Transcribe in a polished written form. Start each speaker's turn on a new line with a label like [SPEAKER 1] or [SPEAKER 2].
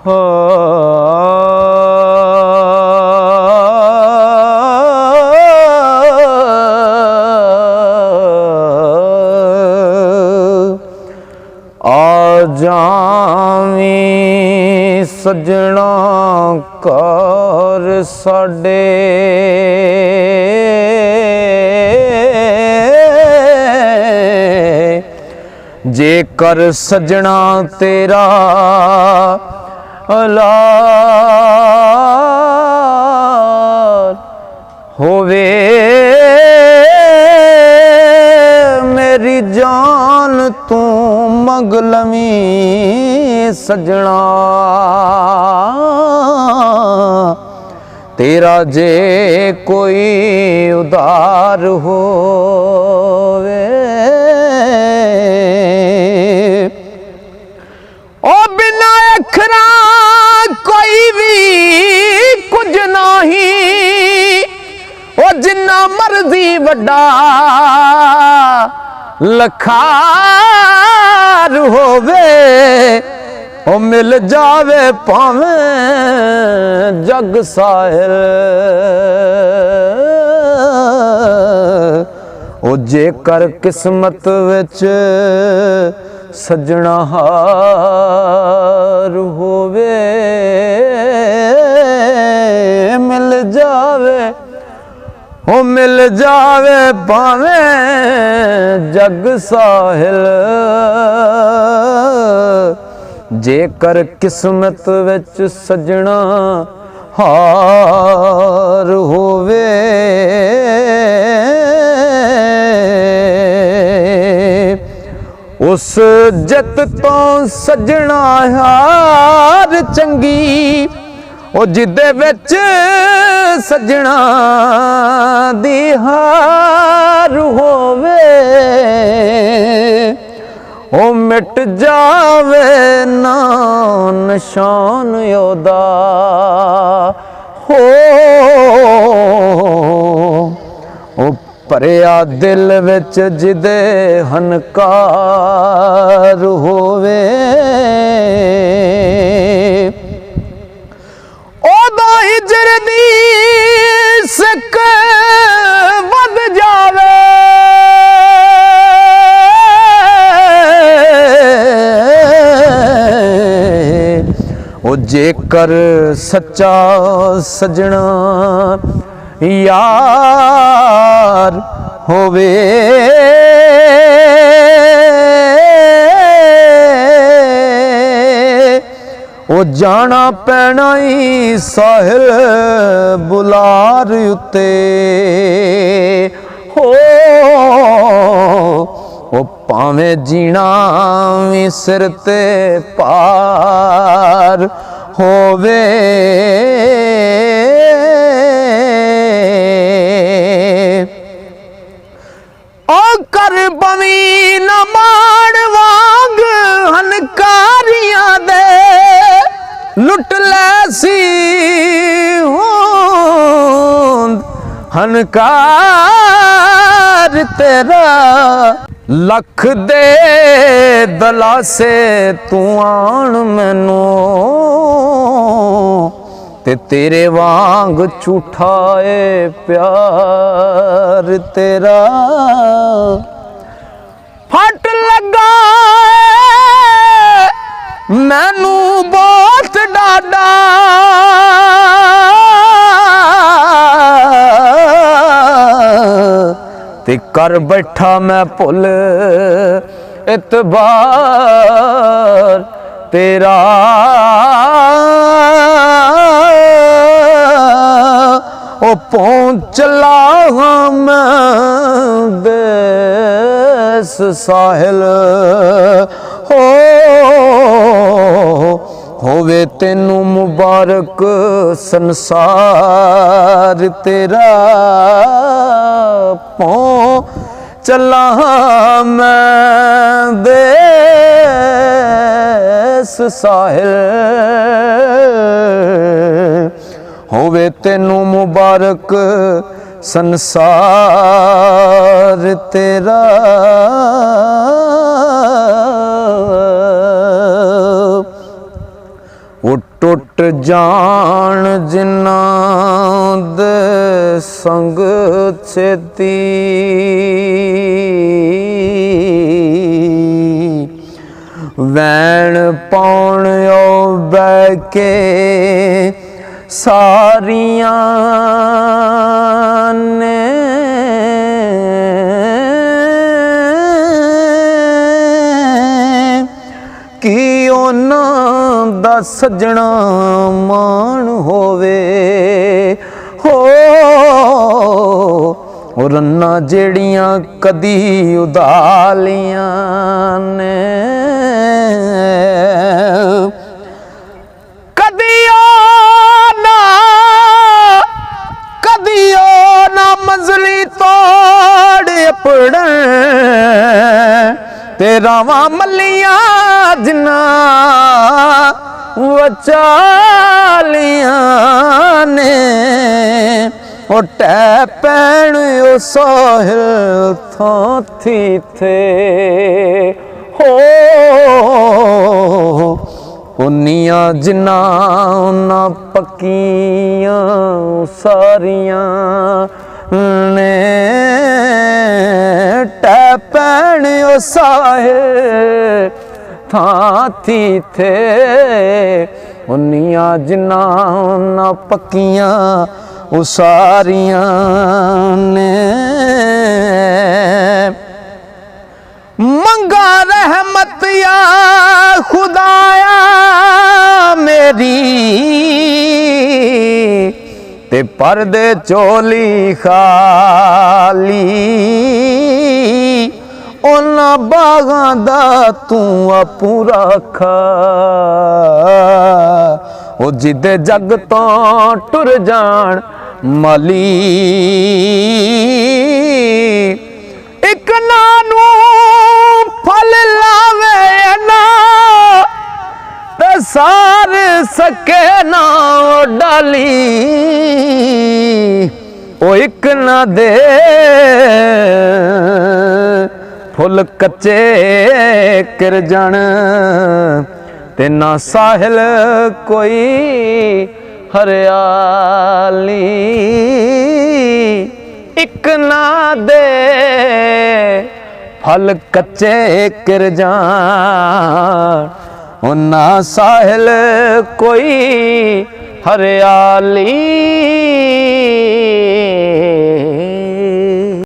[SPEAKER 1] ਹੋ ਆ ਜਾਵੀਂ ਸੱਜਣਾ ਘਰ ਸਾਡੇ जेकर सजना तेरा औलाद होवे मेरी जान तू मंग लवीं सजना तेरा जे कोई उदार होवे ओ बिना अखरा कोई भी कुछ नहीं ओ जिन्ना मर्जी वड्डा लखार होवे ओ मिल जावे भावें जग साहिल ओ जेकर किस्मत विच सजना हार होवे मिल जावे ओ मिल जावे भावें जग साहिल जेकर किस्मत विच सजना हार होवे उस जित तो सजना हार चंगी ओ जिदे विच सजना दी हार होवे ओ मिट जावे ना निशान ओदा हो ओ भरिया दिल विच जिदे हनकार होवे ओदा हिजर दी सिक वध जावे ओ जेकर सच्चा सजना यार होवे ओ जाना पैना ही साहिल बुलार उत्ते हो ओ भावें जीना भी सिर ते पार होवे ओ कर बवी न माण वांग हनकारियां दे लुट लैसी होंद हनकार तेरा लख दे दलासे तू आण मैनू ते तेरे वांग झूठा ए प्यार तेरा फट लगा मैनू बहुत डाडा ते कर बैठा मैं भुल इतबार तेरा ओ पहुँच चला मैं देश साहिल हो होवे तेनू मुबारक संसार तेरा पहुँच चला मैं देश साहिल होवे तेनू मुबारक संसार तेरा। ਉਹ ਟੁੱਟ ਜਾਣ ਜਿਨ੍ਹਾਂ ਦੇ ਸੰਗ ਛੇਤੀ ਵੈਣ ਪਾਉਣ ਉਹ ਬਹਿ ਕੇ ਸਾਰੀਆਂ ਨੇ ਕੀ ਉਹਨਾਂ ਦਾ ਸਜਣਾ ਮਾਣ ਹੋਵੇ ਹੋ ਰੰਨਾਂ ਜਿਹੜੀਆਂ ਕਦੀ ਉਦਾਲੀਆਂ ਨੇ ਕਦੀ ਨਾ ਮੰਜ਼ਲੀ ਤੋੜ ਪੜਨ ਤੇ ਰਾਵਾਂ ਮੱਲੀਆਂ ਜਿੰਨਾ ਵਚਾਲੀਆਂ ਨੇ ਉਹ ਟੈ ਪੈਣ ਉਹ ਸਾਹਿਲ ਥਾਂ ਥੀ ਥੇ ਹੋ ਉਨੀਆਂ ਜਿੰਨਾ ਉਹਨਾਂ ਪੱਕੀਆਂ ਸਾਰੀਆਂ ਨੇ ਟੈ ਪੈਣ ਉਹ ਸਾਹਿਲ ਥਾਂ ਥੀ ਥੇ ਉਨੀਆਂ ਜਿੰਨਾ ਉਹਨਾਂ ਪੱਕੀਆਂ ਉਹ ਸਾਰੀਆਂ ਨੇ ਮੰਗਾ ਰਹਿਮਤ ਯਾ ਖੁਦਾਇਆ ਮੇਰੀ ਤੇ ਪਰਦੇ ਚੋਲੀ ਖਾਲੀ ਉਹਨਾਂ ਬਾਗਾਂ ਦਾ ਤੂੰ ਆਪੂ ਰੱਖਾ ਉਹ ਜਿੱਦੇ ਜੱਗ ਤੋਂ ਟੁਰ ਜਾਣ ਮਾਲੀ ਇੱਕ ਨਾ ਨੂੰ ਫਲ ਲਾਵੇ ਨਾ ਤੇ ਸਾਰ ਸਕੇ ਨਾ ਡਾਲੀ ਉਹ ਇੱਕ ਨਾ ਦੇ ਫੁੱਲ ਕੱਚੇ ਕਿਰ ਜਾਣ ਤੇ ਨਾ ਸਾਹਿਲ ਕੋਈ ਹਰਿਆਲੀ ਇੱਕ ਨਾ ਦੇ ਫਲ ਕੱਚੇ ਕਿਰ ਜਾਣ ਉਹਨਾਂ ਸਾਹਿਲ ਕੋਈ ਹਰਿਆਲੀ